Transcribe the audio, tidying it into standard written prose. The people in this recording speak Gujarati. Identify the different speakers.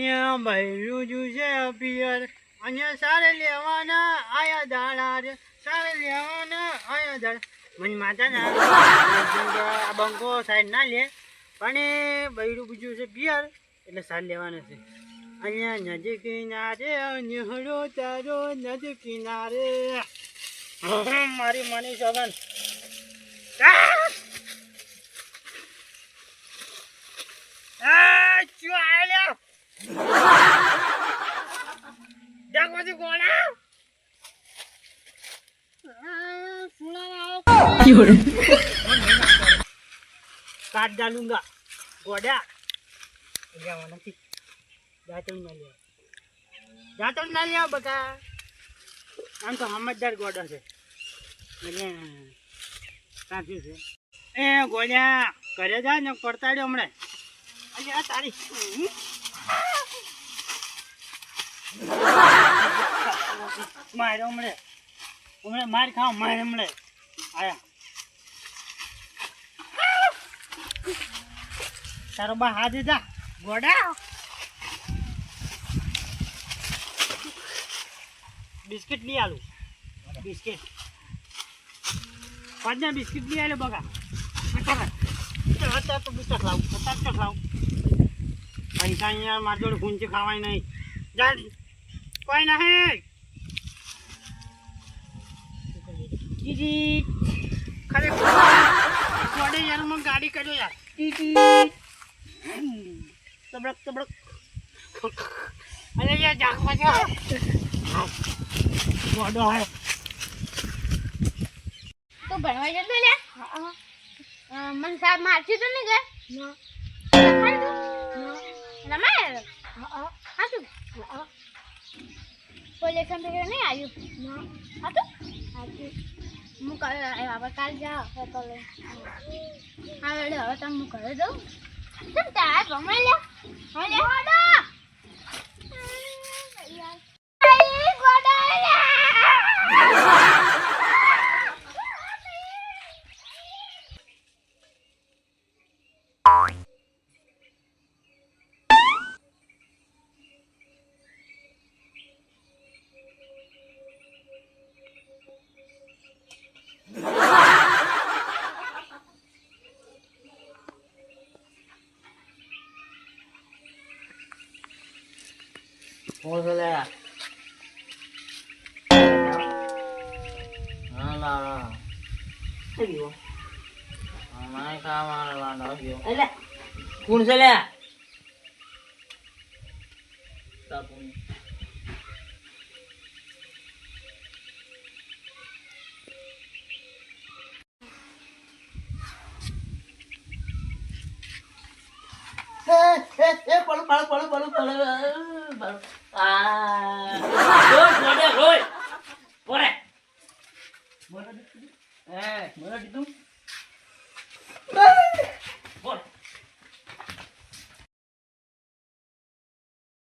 Speaker 1: અહીંયા બૈરું જુ છે પિયર અહીંયા સારે લેવાના આયા દાડા રે સારે લેવાના આયા દાડા મને માતા ના આ બંકો સાઈડ ના લે પણ એ બૈરું બીજું છે પિયર એટલે સાર લેવાના છે અહીંયા નદી કિનારે નિહળો તારો નદી કિનારે મારી મની સોગન काट डालूंगा गोड़ा નથી જાતણ ના લ્યા બકા આમ તો સમજદાર ગોડો છે એટલે સાચું છે એ ગોળ્યા ઘરે જા ને પડતાડ્યો હમણાં અલ્યા તારી માર્યો હમણાં માર ખાવ માર હમણાં આયા તારો બા હાથે જા ગોડા બિસ્કિટ લઈ આલું બિસ્કિટ 5 બિસ્કિટ લઈ આલે બગા અત્યારે તો બિસ્કિટ લાવું પૈસા અહીંયા મારી જોડે ગુંજી ખાવાય નહીં જા કોઈ નહીં દીદી ખરેખર ગોડે યાર મને ગાડી કર્યો યાર તબડક તબડક અરે યાર જાગવા જા ગોડો હે
Speaker 2: તો ભણવા જતો લે મન સાહેબ મારતી તો નહીં ગઈ રમાય હા તું કોઈ લેખન નહીં આવ્યું હા તું હું હવે કાલ જાઓ તો લે હા વેડે હવે તમે હું ઘરે દઉં કેમ તાર ભમાઈ લે હા લે
Speaker 1: Mau sele. Alah. Ayo. Mai ka mana lana yo. Alah. Kun sele. Tapun. Balu. Roy. Boleh. Boleh. Boleh gitu.